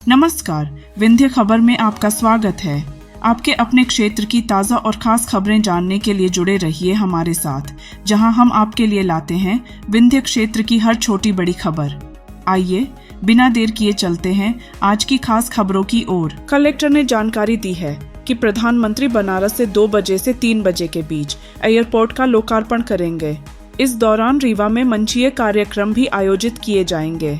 नमस्कार, विंध्य खबर में आपका स्वागत है। आपके अपने क्षेत्र की ताज़ा और ख़ास खबरें जानने के लिए जुड़े रहिए हमारे साथ, जहां हम आपके लिए लाते हैं विंध्य क्षेत्र की हर छोटी बड़ी खबर। आइए बिना देर किए चलते हैं आज की खास खबरों की ओर। कलेक्टर ने जानकारी दी है कि प्रधानमंत्री बनारस से 2 बजे से 3 बजे के बीच एयरपोर्ट का लोकार्पण करेंगे। इस दौरान रीवा में मंचीय कार्यक्रम भी आयोजित किए जाएंगे।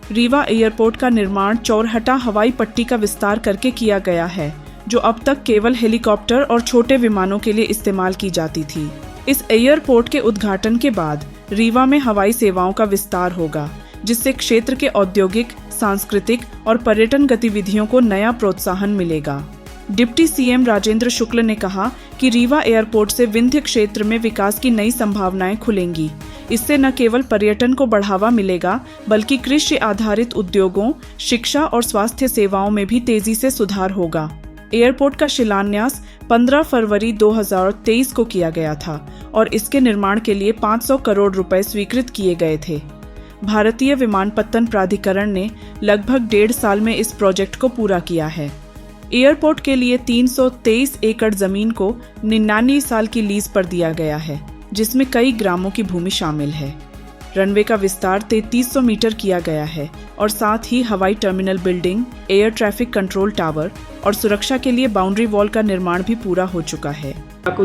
रीवा एयरपोर्ट का निर्माण चौरहटा हवाई पट्टी का विस्तार करके किया गया है, जो अब तक केवल हेलीकॉप्टर और छोटे विमानों के लिए इस्तेमाल की जाती थी। इस एयरपोर्ट के उद्घाटन के बाद रीवा में हवाई सेवाओं का विस्तार होगा, जिससे क्षेत्र के औद्योगिक, सांस्कृतिक और पर्यटन गतिविधियों को नया प्रोत्साहन मिलेगा। डिप्टी सीएम राजेंद्र शुक्ल ने कहा कि रीवा एयरपोर्ट से विंध्य क्षेत्र में विकास की नई संभावनाएं खुलेंगी। इससे न केवल पर्यटन को बढ़ावा मिलेगा, बल्कि कृषि आधारित उद्योगों, शिक्षा और स्वास्थ्य सेवाओं में भी तेजी से सुधार होगा। एयरपोर्ट का शिलान्यास 15 फरवरी 2023 को किया गया था और इसके निर्माण के लिए 500 करोड़ रुपए स्वीकृत किए गए थे। भारतीय विमानपत्तन प्राधिकरण ने लगभग 1.5 साल में इस प्रोजेक्ट को पूरा किया है। एयरपोर्ट के लिए 323 एकड़ जमीन को 99 साल की लीज पर दिया गया है, जिसमें कई ग्रामों की भूमि शामिल है। रनवे का विस्तार 3300 मीटर किया गया है और साथ ही हवाई terminal building, air traffic control tower और सुरक्षा के लिए बाउंड्री वॉल का निर्माण भी पूरा हो चुका है।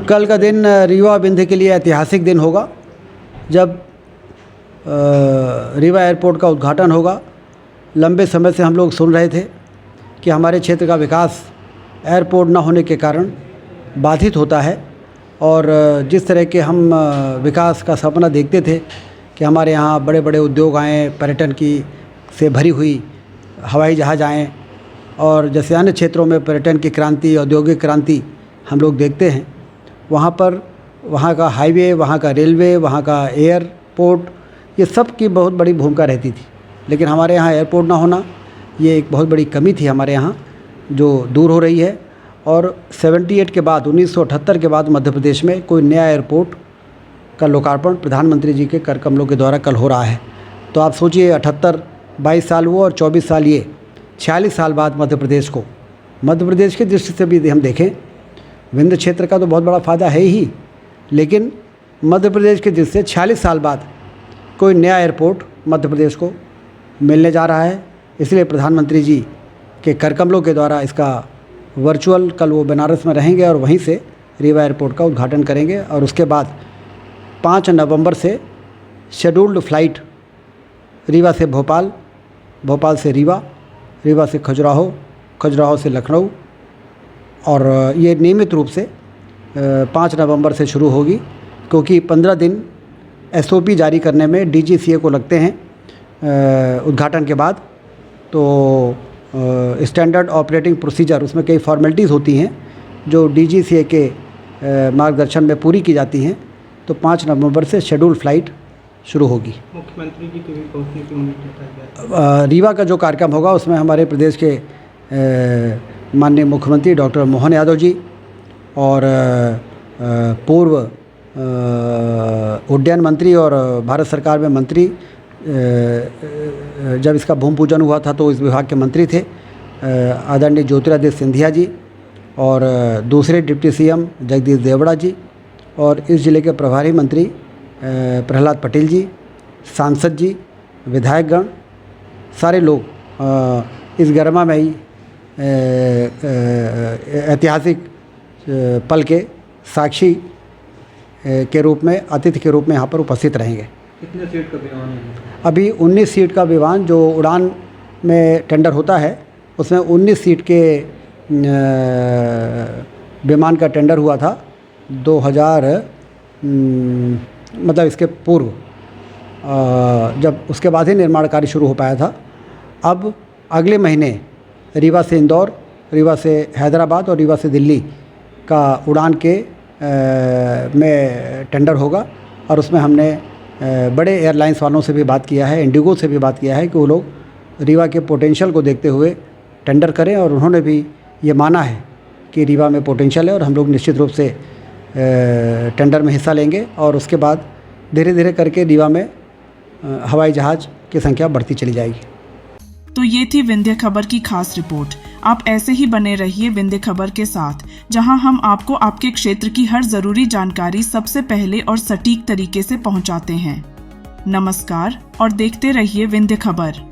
कल का दिन रीवा विंध्य के लिए ऐतिहासिक दिन होगा, जब रीवा एयरपोर्ट का उद्घाटन होगा। लंबे समय से हम लोग सुन रहे थे कि हमारे क्षेत्र का विकास एयरपोर्ट न होने के कारण बाधित होता है, और जिस तरह के हम विकास का सपना देखते थे कि हमारे यहाँ बड़े बड़े उद्योग आएँ, पर्यटन की से भरी हुई हवाई जहाज़ आएँ, और जैसे अन्य क्षेत्रों में पर्यटन की क्रांति, औद्योगिक क्रांति हम लोग देखते हैं, वहाँ पर वहाँ का हाईवे, वहाँ का रेलवे, वहाँ का एयरपोर्ट, ये सब की बहुत बड़ी भूमिका रहती थी। लेकिन हमारे यहाँ एयरपोर्ट ना होना, ये एक बहुत बड़ी कमी थी हमारे यहाँ, जो दूर हो रही है। और 78 के बाद, 1978 के बाद मध्य प्रदेश में कोई नया एयरपोर्ट का लोकार्पण प्रधानमंत्री जी के कर कमलों के द्वारा कल हो रहा है। तो आप सोचिए, 22 साल वो और 24 साल ये, 46 साल बाद मध्य प्रदेश की दृष्टि से भी हम देखें, विंध्य क्षेत्र का तो बहुत बड़ा फ़ायदा है ही, लेकिन मध्य प्रदेश की दृष्टि से 46 साल बाद कोई नया एयरपोर्ट मध्य प्रदेश को मिलने जा रहा है। इसलिए प्रधानमंत्री जी के कर कमलों के द्वारा इसका वर्चुअल, कल वो बनारस में रहेंगे और वहीं से रीवा एयरपोर्ट का उद्घाटन करेंगे। और उसके बाद 5 नवंबर से शेड्यूल्ड फ़्लाइट रीवा से भोपाल, भोपाल से रीवा, रीवा से खजुराहो, खजुराहो से लखनऊ, और ये नियमित रूप से 5 नवंबर से शुरू होगी, क्योंकि 15 दिन SOP जारी करने में DGCA को लगते हैं उद्घाटन के बाद। तो स्टैंडर्ड ऑपरेटिंग प्रोसीजर, उसमें कई फॉर्मेलिटीज़ होती हैं जो DGCA के मार्गदर्शन में पूरी की जाती हैं। तो 5 नवंबर से शेड्यूल फ़्लाइट शुरू होगी। मुख्यमंत्री जी के भी पहुंचने की उम्मीद है। रीवा का जो कार्यक्रम होगा उसमें हमारे प्रदेश के माननीय मुख्यमंत्री डॉक्टर मोहन यादव जी और पूर्व उड्डयन मंत्री और भारत सरकार में मंत्री, जब इसका भूमि पूजन हुआ था तो इस विभाग के मंत्री थे आदरणीय ज्योतिरादित्य सिंधिया जी, और दूसरे डिप्टी सीएम जगदीश देवड़ा जी, और इस ज़िले के प्रभारी मंत्री प्रहलाद पटेल जी, सांसद जी, विधायकगण, सारे लोग इस गरिमा में ही ऐतिहासिक पल के साक्षी के रूप में, अतिथि के रूप में यहाँ पर उपस्थित रहेंगे। कितने सीट का विमान है? अभी 19 सीट का विमान जो उड़ान में टेंडर होता है, उसमें 19 सीट के विमान का टेंडर हुआ था 2000 मतलब इसके पूर्व, जब उसके बाद ही निर्माण कार्य शुरू हो पाया था। अब अगले महीने रीवा से इंदौर, रीवा से हैदराबाद और रीवा से दिल्ली का उड़ान के में टेंडर होगा, और उसमें हमने बड़े एयरलाइंस वालों से भी बात किया है, इंडिगो से भी बात किया है कि वो लोग रीवा के पोटेंशियल को देखते हुए टेंडर करें, और उन्होंने भी ये माना है कि रीवा में पोटेंशियल है और हम लोग निश्चित रूप से टेंडर में हिस्सा लेंगे, और उसके बाद धीरे धीरे करके रीवा में हवाई जहाज़ की संख्या बढ़ती चली जाएगी। तो ये थी विंध्य खबर की खास रिपोर्ट। आप ऐसे ही बने रहिए विंध्य खबर के साथ, जहां हम आपको आपके क्षेत्र की हर जरूरी जानकारी सबसे पहले और सटीक तरीके से पहुंचाते हैं। नमस्कार और देखते रहिए विंध्य खबर।